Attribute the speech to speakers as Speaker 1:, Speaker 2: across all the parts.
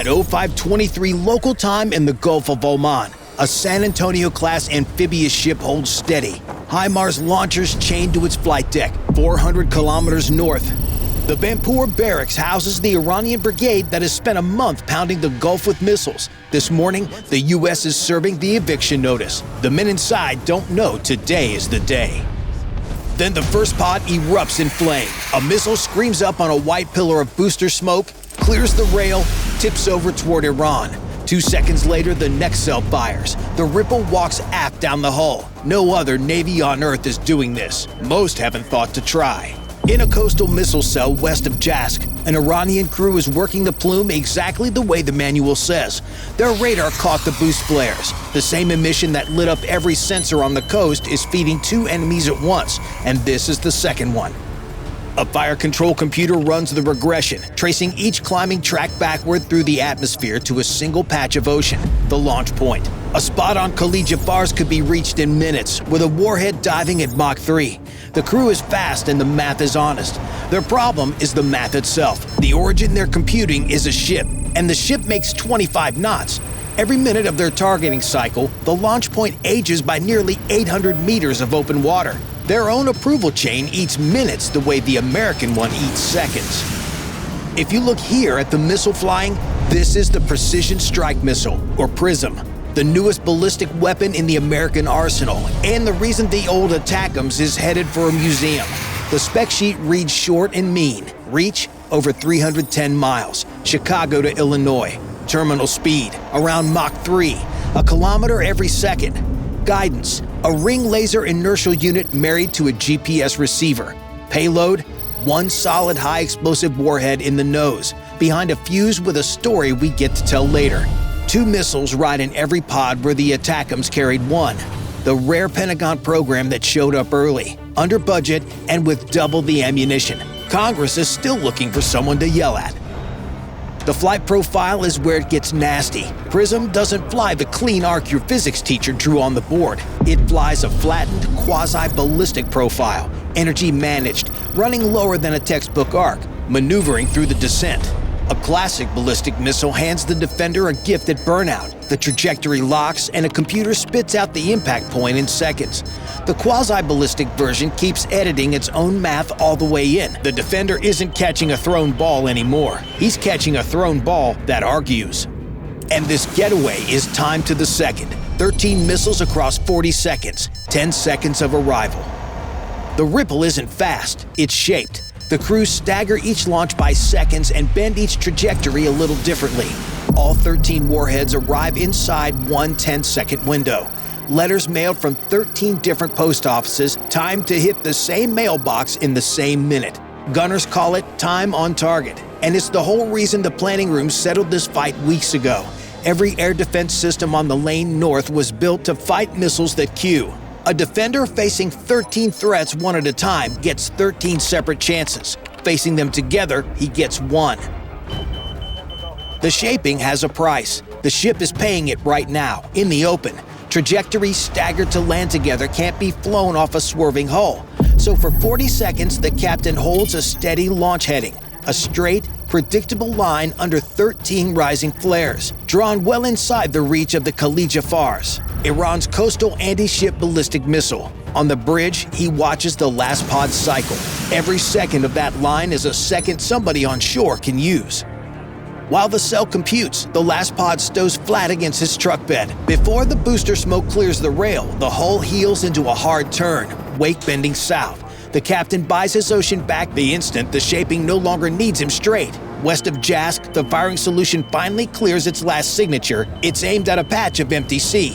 Speaker 1: At 05:23 local time in the Gulf of Oman, a San Antonio-class amphibious ship holds steady. HIMARS launchers chained to its flight deck, 400 kilometers north. The Bampur barracks houses the Iranian brigade that has spent a month pounding the Gulf with missiles. This morning, the U.S. is serving the eviction notice. The men inside don't know today is the day. Then the first pod erupts in flame. A missile screams up on a white pillar of booster smoke, clears the rail, tips over toward Iran. 2 seconds later, the next cell fires. The Ripple walks aft down the hull. No other Navy on Earth is doing this. Most haven't thought to try. In a coastal missile cell west of Jask, an Iranian crew is working the plume exactly the way the manual says. Their radar caught the boost flares. The same emission that lit up every sensor on the coast is feeding 2 enemies at once, and this is the second one. A fire control computer runs the regression, tracing each climbing track backward through the atmosphere to a single patch of ocean, the launch point. A spot on Khalij Fars could be reached in minutes, with a warhead diving at Mach 3. The crew is fast and the math is honest. Their problem is the math itself. The origin they're computing is a ship, and the ship makes 25 knots. Every minute of their targeting cycle, the launch point ages by nearly 800 meters of open water. Their own approval chain eats minutes the way the American one eats seconds. If you look here at the missile flying, this is the Precision Strike Missile, or PrSM, the newest ballistic weapon in the American arsenal, and the reason the old ATACMS is headed for a museum. The spec sheet reads short and mean. Reach, over 310 miles. Chicago to Illinois. Terminal speed, around Mach 3, a kilometer every second. Guidance, a ring laser inertial unit married to a GPS receiver. Payload, 1 solid high explosive warhead in the nose, behind a fuse with a story we get to tell later. 2 missiles ride in every pod where the ATACMS carried 1. The rare Pentagon program that showed up early, under budget, and with double the ammunition. Congress is still looking for someone to yell at. The flight profile is where it gets nasty. PrSM doesn't fly the clean arc your physics teacher drew on the board. It flies a flattened, quasi-ballistic profile, energy managed, running lower than a textbook arc, maneuvering through the descent. A classic ballistic missile hands the defender a gift at burnout. The trajectory locks, and a computer spits out the impact point in seconds. The quasi-ballistic version keeps editing its own math all the way in. The defender isn't catching a thrown ball anymore. He's catching a thrown ball that argues. And this getaway is timed to the second. 13 missiles across 40 seconds, 10 seconds of arrival. The Ripple isn't fast, it's shaped. The crews stagger each launch by seconds and bend each trajectory a little differently. All 13 warheads arrive inside one 10-second window. Letters mailed from 13 different post offices, timed to hit the same mailbox in the same minute. Gunners call it time on target, and it's the whole reason the planning room settled this fight weeks ago. Every air defense system on the lane north was built to fight missiles that queue. A defender facing 13 threats one at a time gets 13 separate chances. Facing them together, he gets 1. The shaping has a price. The ship is paying it right now, in the open. Trajectories staggered to land together can't be flown off a swerving hull. So for 40 seconds, the captain holds a steady launch heading, a straight, predictable line under 13 rising flares, drawn well inside the reach of the Khalij Fars, Iran's coastal anti-ship ballistic missile. On the bridge, he watches the last pod cycle. Every second of that line is a second somebody on shore can use. While the cell computes, the last pod stows flat against his truck bed. Before the booster smoke clears the rail, the hull heels into a hard turn, wake bending south. The captain buys his ocean back the instant the shaping no longer needs him straight. West of Jask, the firing solution finally clears its last signature. It's aimed at a patch of empty sea.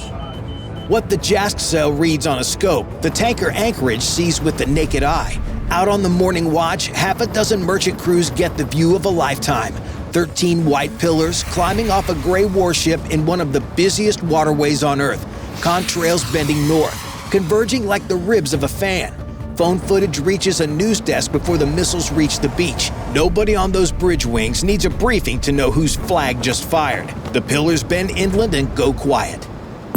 Speaker 1: What the Jask cell reads on a scope, the tanker anchorage sees with the naked eye. Out on the morning watch, half a dozen merchant crews get the view of a lifetime. 13 white pillars climbing off a gray warship in one of the busiest waterways on Earth. Contrails bending north, converging like the ribs of a fan. Phone footage reaches a news desk before the missiles reach the beach. Nobody on those bridge wings needs a briefing to know whose flag just fired. The pillars bend inland and go quiet.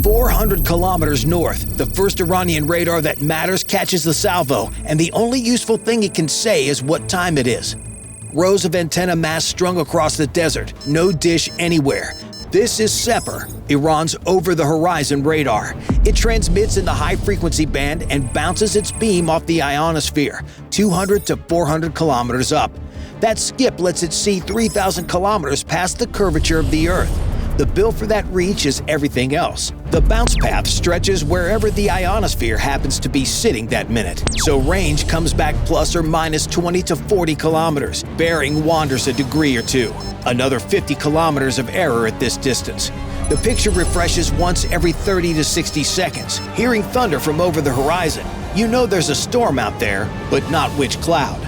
Speaker 1: 400 kilometers north, the first Iranian radar that matters catches the salvo, and the only useful thing it can say is what time it is. rows of antenna masts strung across the desert, no dish anywhere. This is Sepehr, Iran's over-the-horizon radar. It transmits in the high-frequency band and bounces its beam off the ionosphere, 200 to 400 kilometers up. That skip lets it see 3,000 kilometers past the curvature of the Earth. The bill for that reach is everything else. The bounce path stretches wherever the ionosphere happens to be sitting that minute, so range comes back plus or minus 20 to 40 kilometers. Bearing wanders a degree or two. Another 50 kilometers of error at this distance. The picture refreshes once every 30 to 60 seconds. Hearing thunder from over the horizon, you know there's a storm out there, but not which cloud.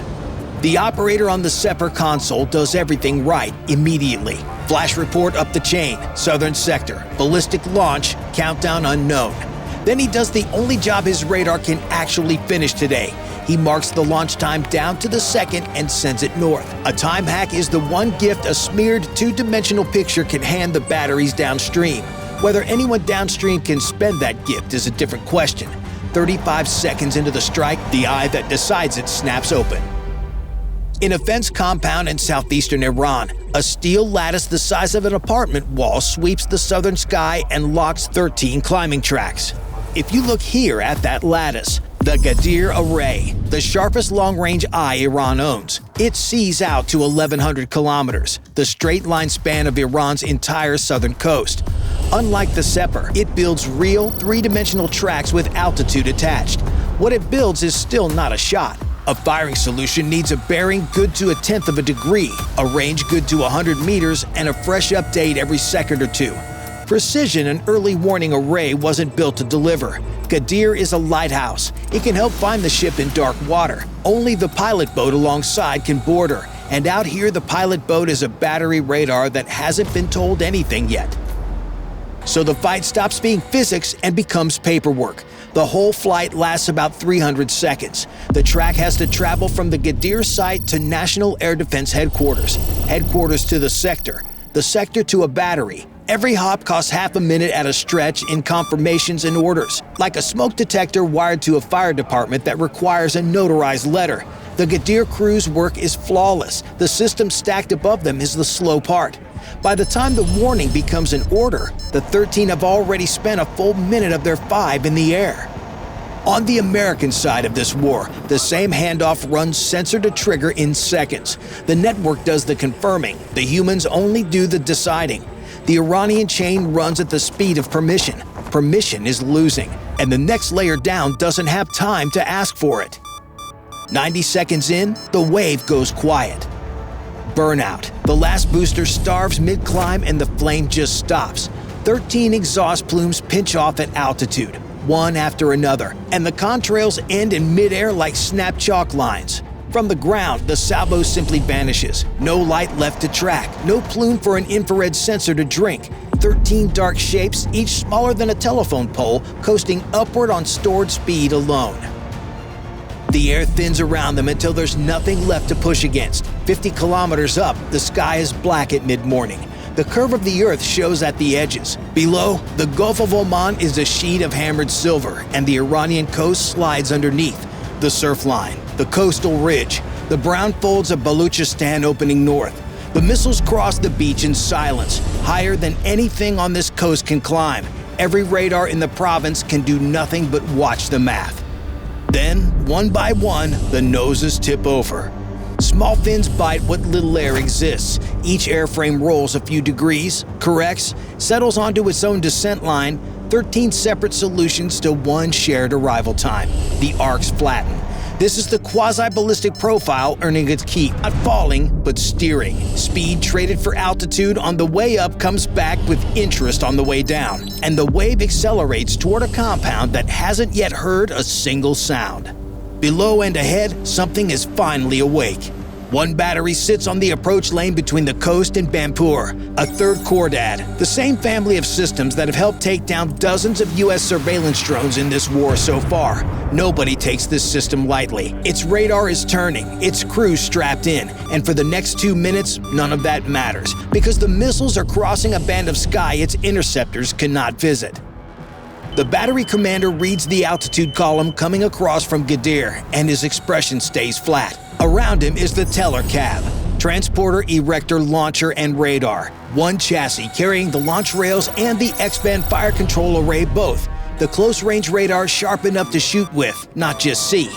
Speaker 1: The operator on the Sepehr console does everything right immediately. Flash report up the chain, southern sector, ballistic launch, countdown unknown. Then he does the only job his radar can actually finish today. He marks the launch time down to the second and sends it north. A time hack is the one gift a smeared two-dimensional picture can hand the batteries downstream. Whether anyone downstream can spend that gift is a different question. 35 seconds into the strike, the eye that decides it snaps open. In a fenced compound in southeastern Iran, a steel lattice the size of an apartment wall sweeps the southern sky and locks 13 climbing tracks. If you look here at that lattice, the Ghadir array, the sharpest long-range eye Iran owns, it sees out to 1,100 kilometers, the straight-line span of Iran's entire southern coast. Unlike the Sepehr, it builds real, three-dimensional tracks with altitude attached. What it builds is still not a shot. A firing solution needs a bearing good to 1/10 of a degree, a range good to 100 meters, and a fresh update every second or two. Precision and early warning array wasn't built to deliver. Ghadir is a lighthouse. It can help find the ship in dark water. Only the pilot boat alongside can board her, and out here the pilot boat is a battery radar that hasn't been told anything yet. So the fight stops being physics and becomes paperwork. The whole flight lasts about 300 seconds. The track has to travel from the Ghadir site to National Air Defense Headquarters, headquarters to the sector to a battery. Every hop costs half a minute at a stretch in confirmations and orders, like a smoke detector wired to a fire department that requires a notarized letter. The Ghadir crew's work is flawless. The system stacked above them is the slow part. By the time the warning becomes an order, the 13 have already spent a full minute of their 5 in the air. On the American side of this war, the same handoff runs sensor to trigger in seconds. The network does the confirming, the humans only do the deciding. The Iranian chain runs at the speed of permission. Permission is losing, and the next layer down doesn't have time to ask for it. 90 seconds in, the wave goes quiet. Burnout. The last booster starves mid-climb and the flame just stops. 13 exhaust plumes pinch off at altitude, one after another, and the contrails end in mid-air like snap chalk lines. From the ground, the salvo simply vanishes. No light left to track, no plume for an infrared sensor to drink. 13 dark shapes, each smaller than a telephone pole, coasting upward on stored speed alone. The air thins around them until there's nothing left to push against. 50 kilometers up, the sky is black at mid-morning. The curve of the Earth shows at the edges. Below, the Gulf of Oman is a sheet of hammered silver, and the Iranian coast slides underneath. The surf line, the coastal ridge, the brown folds of Baluchistan opening north. The missiles cross the beach in silence, higher than anything on this coast can climb. Every radar in the province can do nothing but watch the math. Then, one by one, the noses tip over. Small fins bite what little air exists. Each airframe rolls a few degrees, corrects, settles onto its own descent line, 13 separate solutions to one shared arrival time. The arcs flatten. This is the quasi-ballistic profile earning its keep, not falling, but steering. Speed traded for altitude on the way up comes back with interest on the way down, and the wave accelerates toward a compound that hasn't yet heard a single sound. Below and ahead, something is finally awake. One battery sits on the approach lane between the coast and Bampur, a third Khordad, the same family of systems that have helped take down dozens of U.S. surveillance drones in this war so far. Nobody takes this system lightly. Its radar is turning, its crew strapped in, and for the next 2 minutes, none of that matters, because the missiles are crossing a band of sky its interceptors cannot visit. The battery commander reads the altitude column coming across from Ghadir, and his expression stays flat. Around him is the teller cab. transporter, erector, launcher, and radar. One chassis carrying the launch rails and the X-band fire control array both. The close-range radar sharp enough to shoot with, not just see.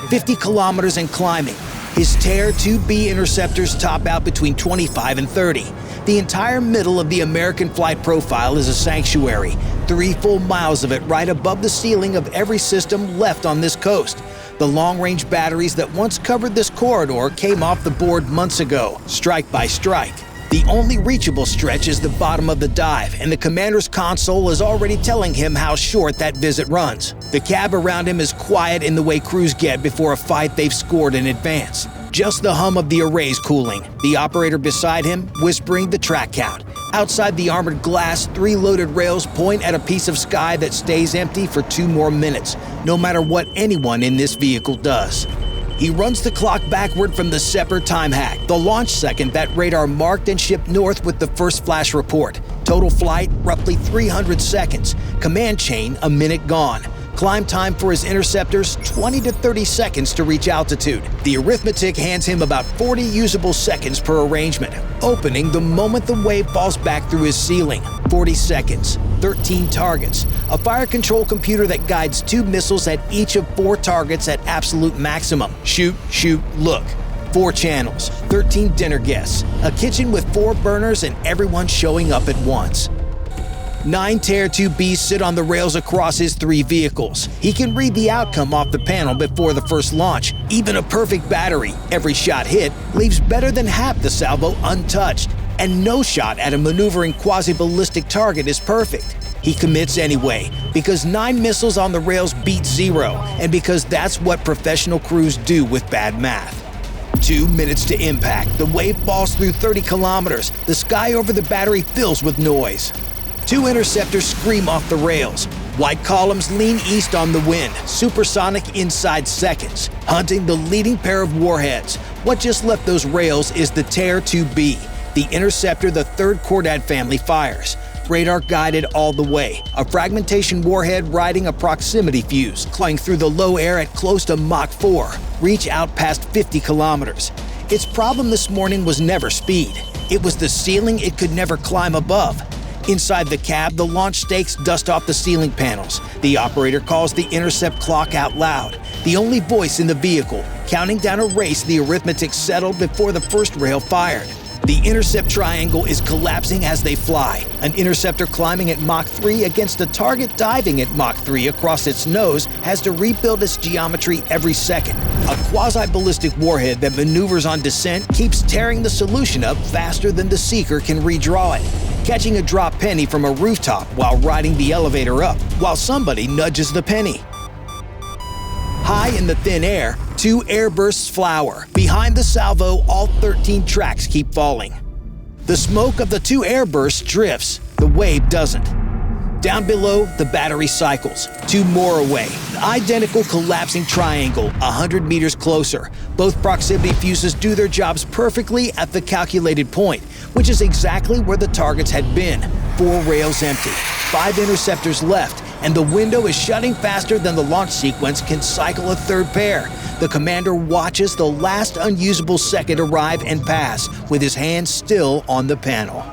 Speaker 1: 50 kilometers and climbing. His Sepehr 2B interceptors top out between 25 and 30. The entire middle of the American flight profile is a sanctuary. 3 full miles of it right above the ceiling of every system left on this coast. The long-range batteries that once covered this corridor came off the board months ago, strike by strike. The only reachable stretch is the bottom of the dive, and the commander's console is already telling him how short that visit runs. The cab around him is quiet in the way crews get before a fight they've scored in advance. Just the hum of the arrays cooling, the operator beside him whispering the track count. Outside the armored glass, 3 loaded rails point at a piece of sky that stays empty for 2 more minutes, no matter what anyone in this vehicle does. He runs the clock backward from the Sepehr time hack, the launch second that radar marked and shipped north with the first flash report. Total flight, roughly 300 seconds. Command chain, a minute gone. Climb time for his interceptors, 20 to 30 seconds to reach altitude. The arithmetic hands him about 40 usable seconds per arrangement, opening the moment the wave falls back through his ceiling. 40 seconds, 13 targets, a fire control computer that guides 2 missiles at each of 4 targets at absolute maximum. Shoot, shoot, look. 4 channels, 13 dinner guests, a kitchen with 4 burners and everyone showing up at once. 9 Sepehr 2Bs sit on the rails across his 3 vehicles. He can read the outcome off the panel before the first launch. Even a perfect battery, every shot hit, leaves better than half the salvo untouched. And no shot at a maneuvering quasi-ballistic target is perfect. He commits anyway, because 9 missiles on the rails beat 0, and because that's what professional crews do with bad math. 2 minutes to impact. The wave falls through 30 kilometers. The sky over the battery fills with noise. 2 interceptors scream off the rails. White columns lean east on the wind, supersonic inside seconds, hunting the leading pair of warheads. What just left those rails is the Sepehr 2B, the interceptor the 3rd Khordad family fires. Radar guided all the way, a fragmentation warhead riding a proximity fuse, flying through the low air at close to Mach 4, reach out past 50 kilometers. Its problem this morning was never speed. It was the ceiling it could never climb above. Inside the cab, the launch stakes dust off the ceiling panels. The operator calls the intercept clock out loud, the only voice in the vehicle, counting down a race the arithmetic settled before the first rail fired. The intercept triangle is collapsing as they fly, an interceptor climbing at Mach 3 against a target diving at Mach 3 across its nose has to rebuild its geometry every second. A quasi-ballistic warhead that maneuvers on descent keeps tearing the solution up faster than the seeker can redraw it, catching a drop penny from a rooftop while riding the elevator up, while somebody nudges the penny. High in the thin air, 2 airbursts flower. Behind the salvo, all 13 tracks keep falling. The smoke of the 2 airbursts drifts. The wave doesn't. Down below, the battery cycles. 2 more away. An identical collapsing triangle, 100 meters closer. Both proximity fuses do their jobs perfectly at the calculated point, which is exactly where the targets had been. 4 rails empty. 5 interceptors left, and the window is shutting faster than the launch sequence can cycle a 3rd pair. The commander watches the last unusable second arrive and pass, with his hands still on the panel.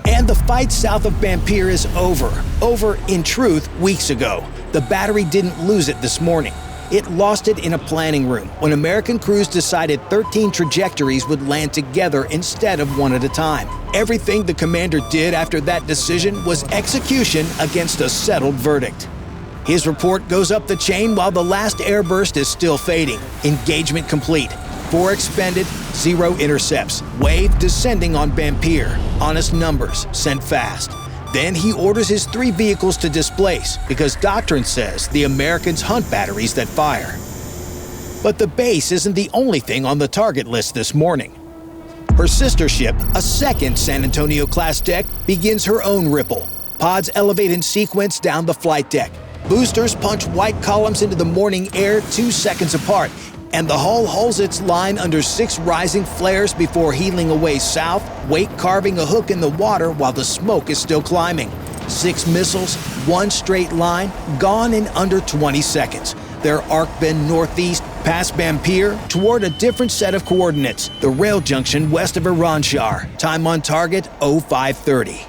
Speaker 1: And the fight south of Bampur is over. Over, in truth, weeks ago. The battery didn't lose it this morning. It lost it in a planning room when American crews decided 13 trajectories would land together instead of one at a time. Everything the commander did after that decision was execution against a settled verdict. His report goes up the chain while the last airburst is still fading. Engagement complete. 4 expended, 0 intercepts. Wave descending on Bampur. Honest numbers, sent fast. Then he orders his 3 vehicles to displace, because doctrine says the Americans hunt batteries that fire. But the base isn't the only thing on the target list this morning. Her sister ship, a 2nd San Antonio-class deck, begins her own ripple. Pods elevate in sequence down the flight deck. Boosters punch white columns into the morning air 2 seconds apart, and the hull holds its line under 6 rising flares before heeling away south, wake carving a hook in the water while the smoke is still climbing. 6 missiles, 1 straight line, gone in under 20 seconds. Their arc bend northeast, Past Bampur, toward a different set of coordinates, the rail junction west of Iranshar, time on target 0530.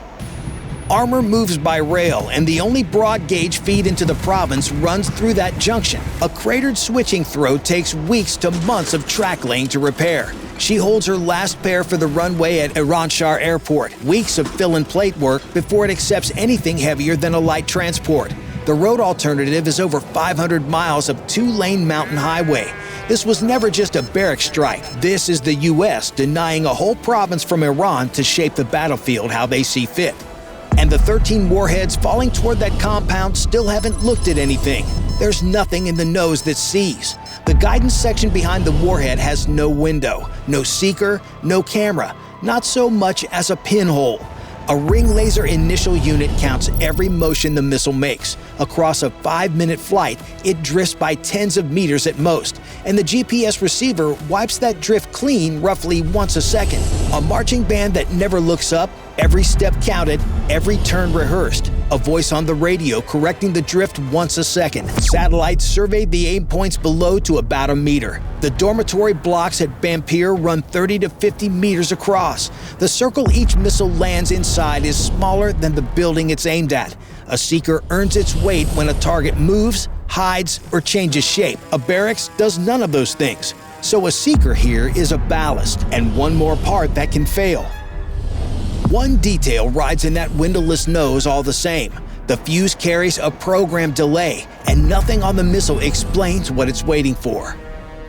Speaker 1: Armor moves by rail, and the only broad-gauge feed into the province runs through that junction. A cratered switching throat takes weeks to months of track laying to repair. She holds her last pair for the runway at Iranshar Airport. Weeks of fill-and-plate work before it accepts anything heavier than a light transport. The road alternative is over 500 miles of two-lane mountain highway. This was never just a barrack strike. This is the U.S. denying a whole province from Iran to shape the battlefield how they see fit. And the 13 warheads falling toward that compound still haven't looked at anything. There's nothing in the nose that sees. The guidance section behind the warhead has no window, no seeker, no camera, not so much as a pinhole. A ring laser initial unit counts every motion the missile makes. Across a 5-minute flight, it drifts by tens of meters at most, and the GPS receiver wipes that drift clean roughly once a second. A marching band that never looks up, every step counted, every turn rehearsed. A voice on the radio correcting the drift once a second. Satellites surveyed the aim points below to about a meter. The dormitory blocks at Bampur run 30 to 50 meters across. The circle each missile lands inside is smaller than the building it's aimed at. A seeker earns its weight when a target moves, hides, or changes shape. A barracks does none of those things. So a seeker here is a ballast, and one more part that can fail. One detail rides in that windowless nose all the same. The fuse carries a programmed delay, and nothing on the missile explains what it's waiting for.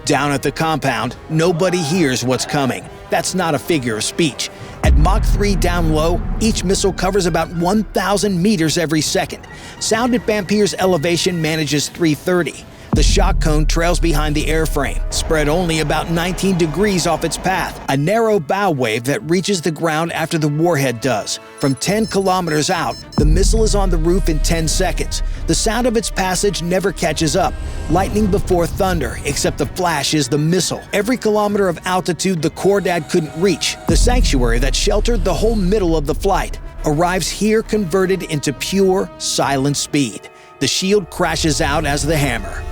Speaker 1: Down at the compound, nobody hears what's coming. That's not a figure of speech. At Mach 3 down low, each missile covers about 1,000 meters every second. Sound at Bampur's elevation manages 330. The shock cone trails behind the airframe, spread only about 19 degrees off its path, a narrow bow wave that reaches the ground after the warhead does. From 10 kilometers out, the missile is on the roof in 10 seconds. The sound of its passage never catches up. Lightning before thunder, except the flash is the missile. Every kilometer of altitude the Khordad couldn't reach, the sanctuary that sheltered the whole middle of the flight, arrives here converted into pure, silent speed. The shield crashes out as the hammer.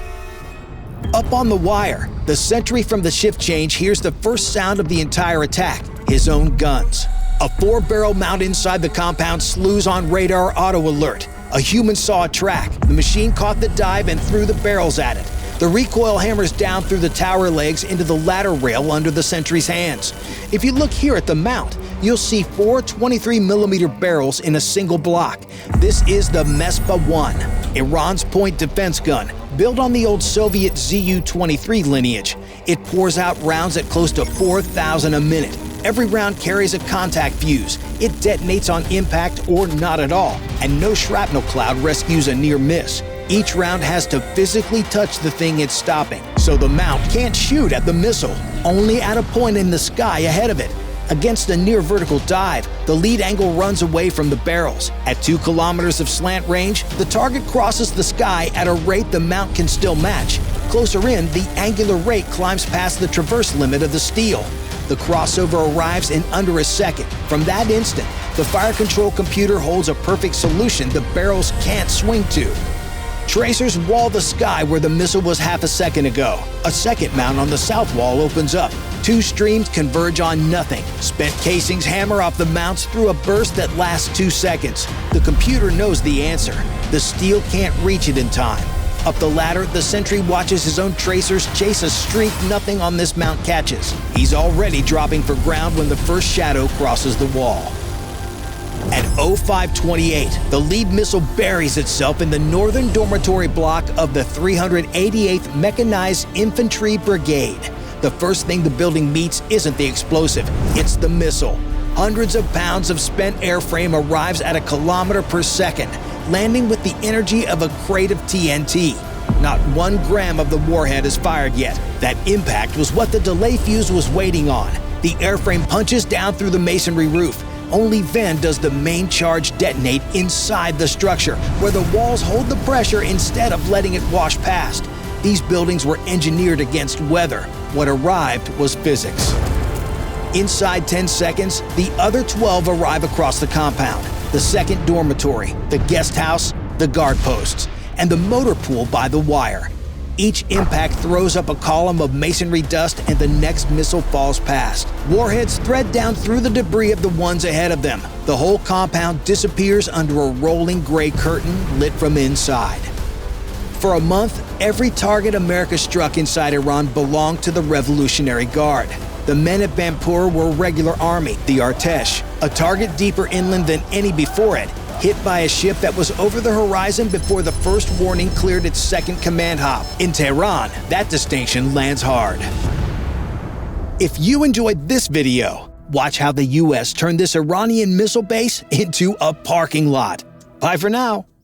Speaker 1: Up on the wire, the sentry from the shift change hears the first sound of the entire attack, his own guns. A 4-barrel mount inside the compound slews on radar auto alert. A human saw a track. The machine caught the dive and threw the barrels at it. The recoil hammers down through the tower legs into the ladder rail under the sentry's hands. If you look here at the mount, you'll see 4 23mm barrels in a single block. This is the Mespa-1, Iran's point defense gun, built on the old Soviet Zu-23 lineage. It pours out rounds at close to 4,000 a minute. Every round carries a contact fuse. It detonates on impact or not at all, and no shrapnel cloud rescues a near miss. Each round has to physically touch the thing it's stopping, so the mount can't shoot at the missile, only at a point in the sky ahead of it. Against a near vertical dive, the lead angle runs away from the barrels. At 2 kilometers of slant range, the target crosses the sky at a rate the mount can still match. Closer in, the angular rate climbs past the traverse limit of the steel. The crossover arrives in under a second. From that instant, the fire control computer holds a perfect solution the barrels can't swing to. Tracers wall the sky where the missile was half a second ago. A second mount on the south wall opens up. 2 streams converge on nothing. Spent casings hammer off the mounts through a burst that lasts 2 seconds. The computer knows the answer. The steel can't reach it in time. Up the ladder, the sentry watches his own tracers chase a streak nothing on this mount catches. He's already dropping for ground when the first shadow crosses the wall. At 0528, the lead missile buries itself in the northern dormitory block of the 388th Mechanized Infantry Brigade. The first thing the building meets isn't the explosive, it's the missile. Hundreds of pounds of spent airframe arrives at 1 kilometer per second, landing with the energy of a crate of TNT. Not 1 gram of the warhead is fired yet. That impact was what the delay fuse was waiting on. The airframe punches down through the masonry roof. Only then does the main charge detonate inside the structure, where the walls hold the pressure instead of letting it wash past. These buildings were engineered against weather. What arrived was physics. Inside 10 seconds, the other 12 arrive across the compound. The second dormitory, the guest house, the guard posts, and the motor pool by the wire. Each impact throws up a column of masonry dust and the next missile falls past. Warheads thread down through the debris of the ones ahead of them. The whole compound disappears under a rolling gray curtain lit from inside. For a month, every target America struck inside Iran belonged to the Revolutionary Guard. The men at Bampur were regular army, the Artesh, a target deeper inland than any before it, hit by a ship that was over the horizon before the first warning cleared its second command hop. In Tehran, that distinction lands hard. If you enjoyed this video, watch how the US turned this Iranian missile base into a parking lot. Bye for now.